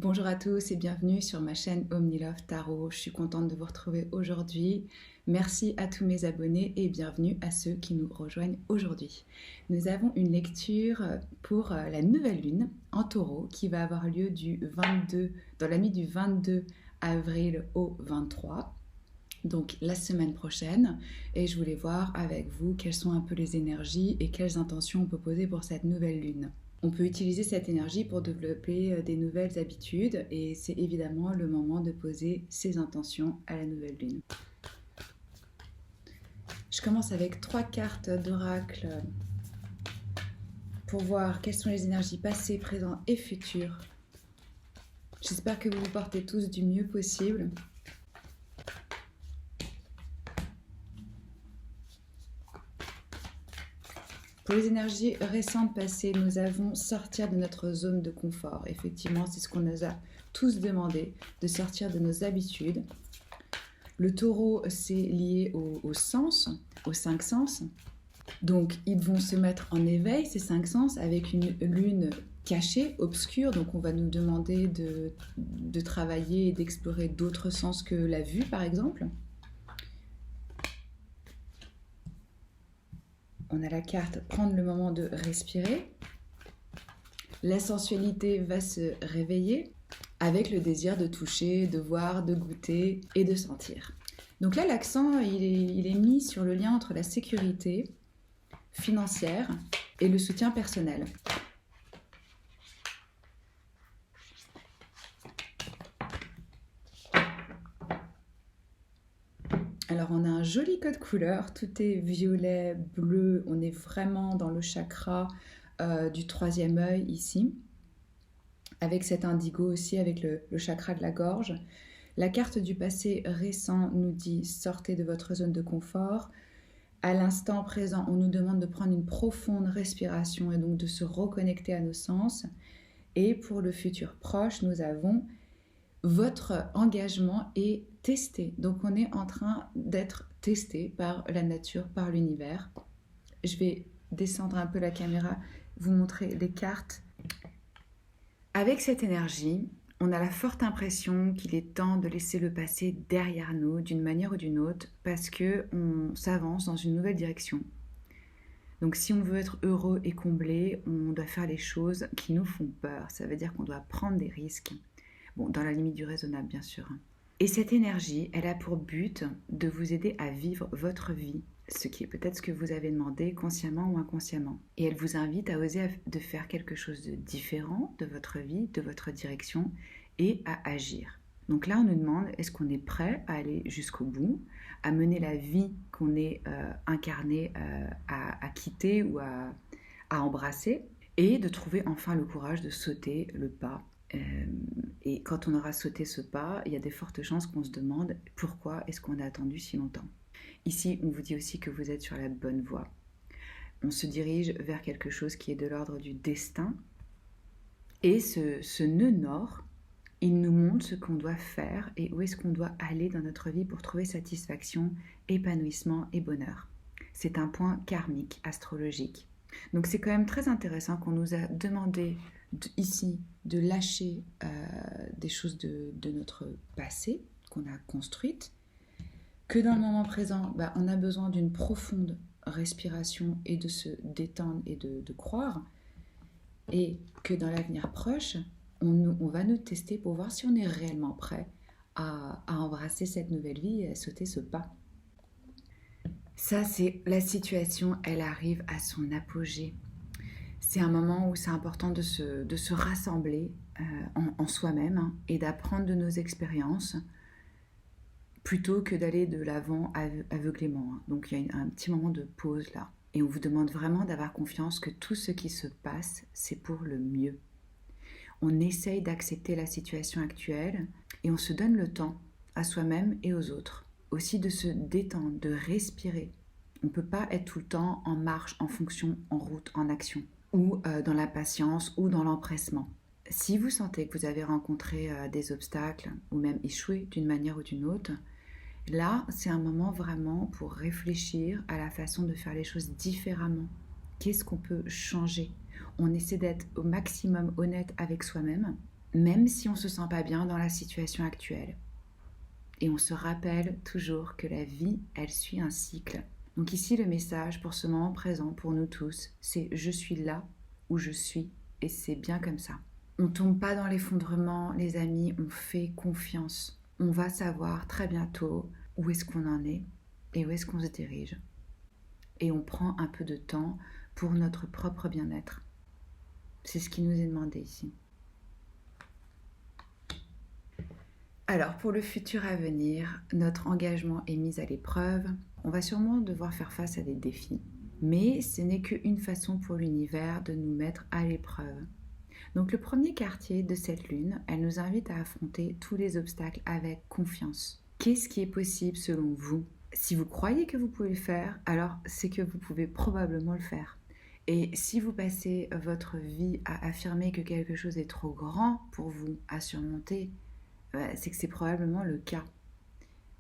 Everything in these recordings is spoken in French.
Bonjour à tous et bienvenue sur ma chaîne OmniLove Tarot. Je suis contente de vous retrouver aujourd'hui. Merci à tous mes abonnés et bienvenue à ceux qui nous rejoignent aujourd'hui. Nous avons une lecture pour la nouvelle lune en taureau qui va avoir lieu dans la nuit du 22 avril au 23. Donc la semaine prochaine, et je voulais voir avec vous quelles sont un peu les énergies et quelles intentions on peut poser pour cette nouvelle lune. On peut utiliser cette énergie pour développer des nouvelles habitudes et c'est évidemment le moment de poser ses intentions à la nouvelle lune. Je commence avec 3 cartes d'oracle pour voir quelles sont les énergies passées, présentes et futures. J'espère que vous vous portez tous du mieux possible. Pour les énergies récentes passées, nous avons sortir de notre zone de confort. Effectivement, c'est ce qu'on nous a tous demandé, de sortir de nos habitudes. Le taureau, c'est lié aux sens, aux 5 sens. Donc, ils vont se mettre en éveil, ces 5 sens, avec une lune cachée, obscure. Donc, on va nous demander de travailler et d'explorer d'autres sens que la vue, par exemple. On a la carte « Prendre le moment de respirer ». La sensualité va se réveiller avec le désir de toucher, de voir, de goûter et de sentir. Donc là, l'accent, il est mis sur le lien entre la sécurité financière et le soutien personnel. Alors, on a un joli code couleur, tout est violet, bleu, on est vraiment dans le chakra du 3e œil ici, avec cet indigo aussi, avec le chakra de la gorge. La carte du passé récent nous dit « Sortez de votre zone de confort ». À l'instant présent, on nous demande de prendre une profonde respiration et donc de se reconnecter à nos sens. Et pour le futur proche, nous avons votre engagement est testé. Donc, on est en train d'être testé par la nature, par l'univers. Je vais descendre un peu la caméra, vous montrer les cartes. Avec cette énergie, on a la forte impression qu'il est temps de laisser le passé derrière nous, d'une manière ou d'une autre, parce qu'on s'avance dans une nouvelle direction. Donc, si on veut être heureux et comblé, on doit faire les choses qui nous font peur. Ça veut dire qu'on doit prendre des risques. Bon, dans la limite du raisonnable, bien sûr. Et cette énergie, elle a pour but de vous aider à vivre votre vie, ce qui est peut-être ce que vous avez demandé consciemment ou inconsciemment. Et elle vous invite à oser de faire quelque chose de différent de votre vie, de votre direction, et à agir. Donc là, on nous demande, est-ce qu'on est prêt à aller jusqu'au bout, à mener la vie qu'on est incarné à quitter ou à embrasser, et de trouver enfin le courage de sauter le pas. Et quand on aura sauté ce pas, il y a des fortes chances qu'on se demande pourquoi est-ce qu'on a attendu si longtemps. Ici, on vous dit aussi que vous êtes sur la bonne voie. On se dirige vers quelque chose qui est de l'ordre du destin. Et ce nœud nord, il nous montre ce qu'on doit faire et où est-ce qu'on doit aller dans notre vie pour trouver satisfaction, épanouissement et bonheur. C'est un point karmique, astrologique. Donc c'est quand même très intéressant qu'on nous a demandé ici de lâcher des choses de notre passé qu'on a construites, que dans le moment présent, on a besoin d'une profonde respiration et de se détendre et de croire, et que dans l'avenir proche, on va nous tester pour voir si on est réellement prêt à embrasser cette nouvelle vie et à sauter ce pas. Ça, c'est la situation, elle arrive à son apogée. C'est un moment où c'est important de se rassembler en soi-même et d'apprendre de nos expériences plutôt que d'aller de l'avant aveuglément. Donc il y a un petit moment de pause là. Et on vous demande vraiment d'avoir confiance que tout ce qui se passe, c'est pour le mieux. On essaye d'accepter la situation actuelle et on se donne le temps à soi-même et aux autres. Aussi de se détendre, de respirer. On ne peut pas être tout le temps en marche, en fonction, en route, en action, ou dans l'impatience ou dans l'empressement. Si vous sentez que vous avez rencontré des obstacles ou même échoué d'une manière ou d'une autre, là, c'est un moment vraiment pour réfléchir à la façon de faire les choses différemment. Qu'est-ce qu'on peut changer ? On essaie d'être au maximum honnête avec soi-même même si on ne se sent pas bien dans la situation actuelle. Et on se rappelle toujours que la vie, elle suit un cycle. Donc ici, le message pour ce moment présent, pour nous tous, c'est je suis là où je suis et c'est bien comme ça. On ne tombe pas dans l'effondrement, les amis, on fait confiance. On va savoir très bientôt où est-ce qu'on en est et où est-ce qu'on se dirige. Et on prend un peu de temps pour notre propre bien-être. C'est ce qui nous est demandé ici. Alors, pour le futur à venir, notre engagement est mis à l'épreuve. On va sûrement devoir faire face à des défis. Mais ce n'est qu'une façon pour l'univers de nous mettre à l'épreuve. Donc, le premier quartier de cette lune, elle nous invite à affronter tous les obstacles avec confiance. Qu'est-ce qui est possible selon vous ? Si vous croyez que vous pouvez le faire, alors c'est que vous pouvez probablement le faire. Et si vous passez votre vie à affirmer que quelque chose est trop grand pour vous à surmonter, c'est que c'est probablement le cas.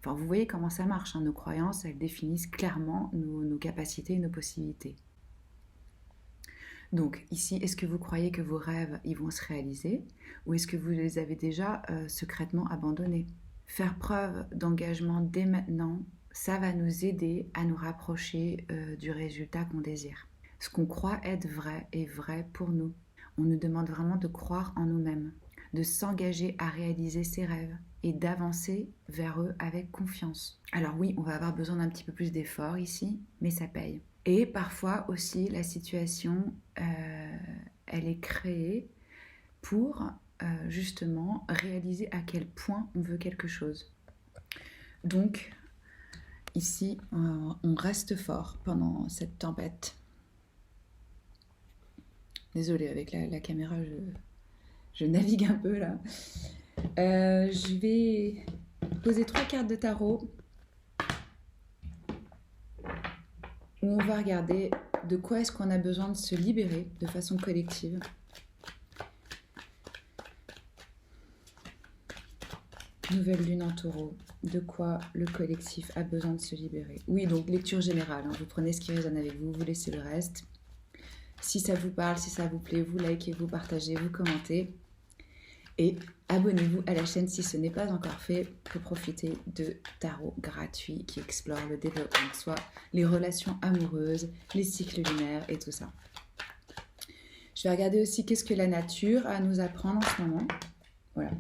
Enfin, vous voyez comment ça marche, hein. Nos croyances, elles définissent clairement nos capacités et nos possibilités. Donc ici, est-ce que vous croyez que vos rêves, ils vont se réaliser ou est-ce que vous les avez déjà secrètement abandonnés ? Faire preuve d'engagement dès maintenant, ça va nous aider à nous rapprocher du résultat qu'on désire. Ce qu'on croit être vrai est vrai pour nous. On nous demande vraiment de croire en nous-mêmes, de s'engager à réaliser ses rêves et d'avancer vers eux avec confiance. Alors oui, on va avoir besoin d'un petit peu plus d'efforts ici, mais ça paye. Et parfois aussi, la situation, elle est créée pour justement réaliser à quel point on veut quelque chose. Donc, ici, on reste fort pendant cette tempête. Désolée, avec la caméra, je navigue un peu là. Je vais poser 3 cartes de tarot où on va regarder de quoi est-ce qu'on a besoin de se libérer de façon collective. Nouvelle lune en taureau, de quoi le collectif a besoin de se libérer. Oui, donc lecture générale, hein. Vous prenez ce qui résonne avec vous, vous laissez le reste. Si ça vous parle, si ça vous plaît, vous likez, vous partagez, vous commentez. Et abonnez-vous à la chaîne si ce n'est pas encore fait pour profiter de tarot gratuits qui explorent le développement de soi, les relations amoureuses, les cycles lunaires et tout ça. Je vais regarder aussi qu'est-ce que la nature a à nous apprendre en ce moment. Voilà.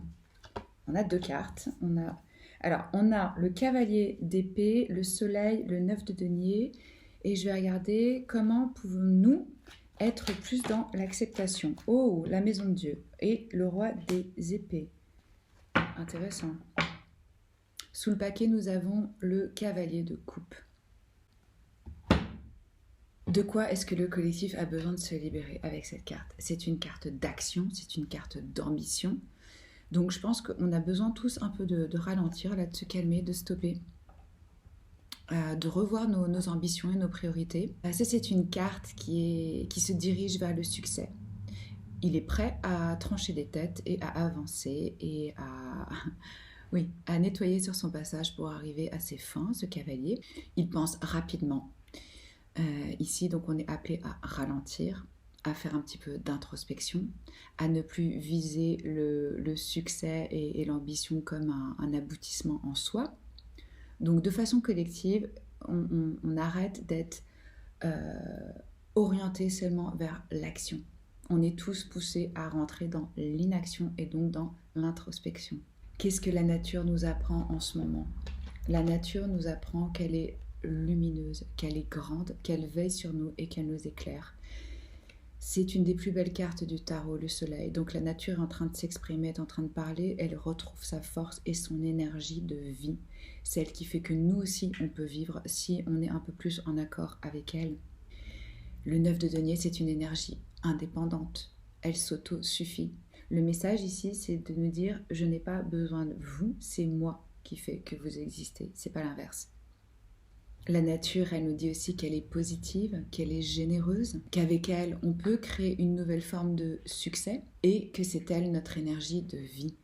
On a 2 cartes. On a le cavalier d'épée, le soleil, le 9 de denier. Et je vais regarder comment pouvons-nous être plus dans l'acceptation. Oh, la maison de Dieu et le roi des épées. Intéressant. Sous le paquet, nous avons le cavalier de coupe. De quoi est-ce que le collectif a besoin de se libérer avec cette carte ? C'est une carte d'action, c'est une carte d'ambition. Donc je pense qu'on a besoin tous un peu de ralentir, là, de se calmer, de stopper. De revoir nos ambitions et nos priorités. Ça, c'est une carte qui se dirige vers le succès. Il est prêt à trancher des têtes et à avancer et à nettoyer sur son passage pour arriver à ses fins, ce cavalier. Il pense rapidement. Ici, donc, on est appelé à ralentir, à faire un petit peu d'introspection, à ne plus viser le succès et l'ambition comme un aboutissement en soi. Donc de façon collective, on arrête d'être orienté seulement vers l'action. On est tous poussés à rentrer dans l'inaction et donc dans l'introspection. Qu'est-ce que la nature nous apprend en ce moment ? La nature nous apprend qu'elle est lumineuse, qu'elle est grande, qu'elle veille sur nous et qu'elle nous éclaire. C'est une des plus belles cartes du tarot, le soleil. Donc la nature est en train de s'exprimer, est en train de parler, elle retrouve sa force et son énergie de vie. Celle qui fait que nous aussi, on peut vivre si on est un peu plus en accord avec elle. Le 9 de denier, c'est une énergie indépendante. Elle s'auto-suffit. Le message ici, c'est de nous dire « je n'ai pas besoin de vous, c'est moi qui fait que vous existez ». C'est pas l'inverse. La nature, elle nous dit aussi qu'elle est positive, qu'elle est généreuse, qu'avec elle, on peut créer une nouvelle forme de succès et que c'est elle notre énergie de vie.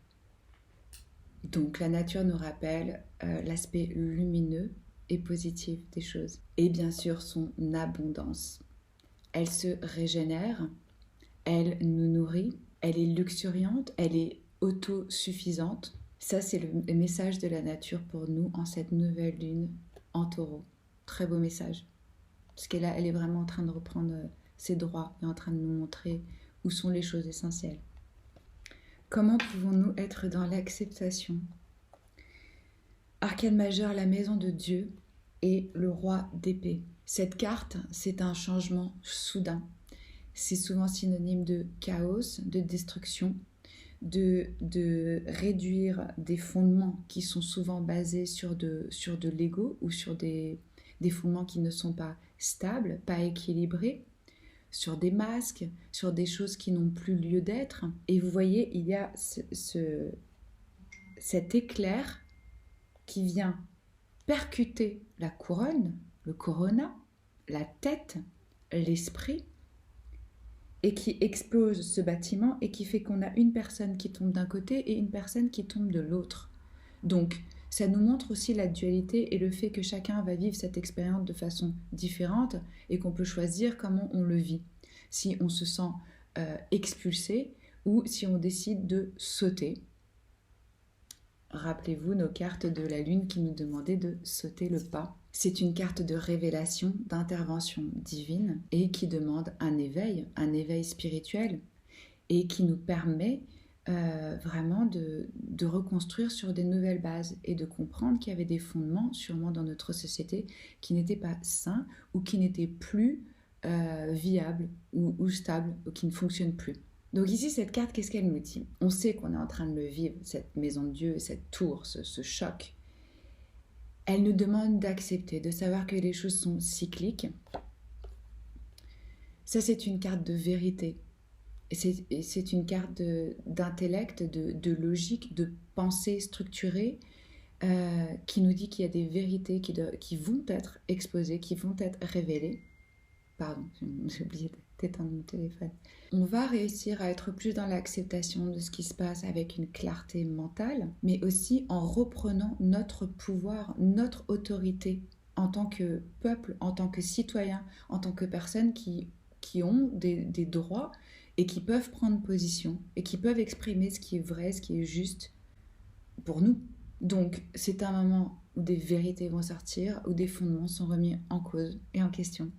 Donc la nature nous rappelle l'aspect lumineux et positif des choses. Et bien sûr, son abondance. Elle se régénère, elle nous nourrit, elle est luxuriante, elle est autosuffisante. Ça, c'est le message de la nature pour nous en cette nouvelle lune en taureau. Très beau message. Parce qu'elle elle est vraiment en train de reprendre ses droits et en train de nous montrer où sont les choses essentielles. Comment pouvons-nous être dans l'acceptation? Arcane majeur, la maison de Dieu et le roi d'épée. Cette carte, c'est un changement soudain. C'est souvent synonyme de chaos, de destruction, de réduire des fondements qui sont souvent basés sur de l'ego ou sur des fondements qui ne sont pas stables, pas équilibrés, sur des masques, sur des choses qui n'ont plus lieu d'être. Et vous voyez, il y a cet éclair qui vient percuter la couronne, le corona, la tête, l'esprit, et qui explose ce bâtiment et qui fait qu'on a une personne qui tombe d'un côté et une personne qui tombe de l'autre. Donc, ça nous montre aussi la dualité et le fait que chacun va vivre cette expérience de façon différente et qu'on peut choisir comment on le vit. Si on se sent expulsé ou si on décide de sauter. Rappelez-vous nos cartes de la lune qui nous demandaient de sauter le pas. C'est une carte de révélation, d'intervention divine et qui demande un éveil spirituel et qui nous permet vraiment de reconstruire sur des nouvelles bases et de comprendre qu'il y avait des fondements sûrement dans notre société qui n'étaient pas sains ou qui n'étaient plus viables ou stables ou qui ne fonctionnent plus. Donc ici, cette carte, qu'est-ce qu'elle nous dit? On sait qu'on est en train de le vivre, cette maison de Dieu, cette tour, ce choc. Elle nous demande d'accepter, de savoir que les choses sont cycliques. Ça, c'est une carte de vérité. Et c'est une carte d'intellect, de logique, de pensée structurée qui nous dit qu'il y a des vérités qui vont être exposées, qui vont être révélées. Pardon, j'ai oublié d'éteindre mon téléphone. On va réussir à être plus dans l'acceptation de ce qui se passe avec une clarté mentale, mais aussi en reprenant notre pouvoir, notre autorité en tant que peuple, en tant que citoyen, en tant que personnes qui ont des droits et qui peuvent prendre position et qui peuvent exprimer ce qui est vrai, ce qui est juste pour nous. Donc, c'est un moment où des vérités vont sortir, où des fondements sont remis en cause et en question.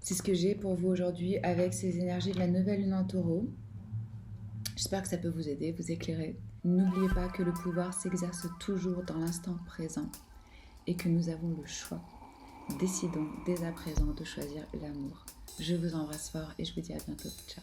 C'est ce que j'ai pour vous aujourd'hui avec ces énergies de la nouvelle lune en taureau. J'espère que ça peut vous aider, vous éclairer. N'oubliez pas que le pouvoir s'exerce toujours dans l'instant présent et que nous avons le choix. Décidons dès à présent de choisir l'amour. Je vous embrasse fort et je vous dis à bientôt. Ciao.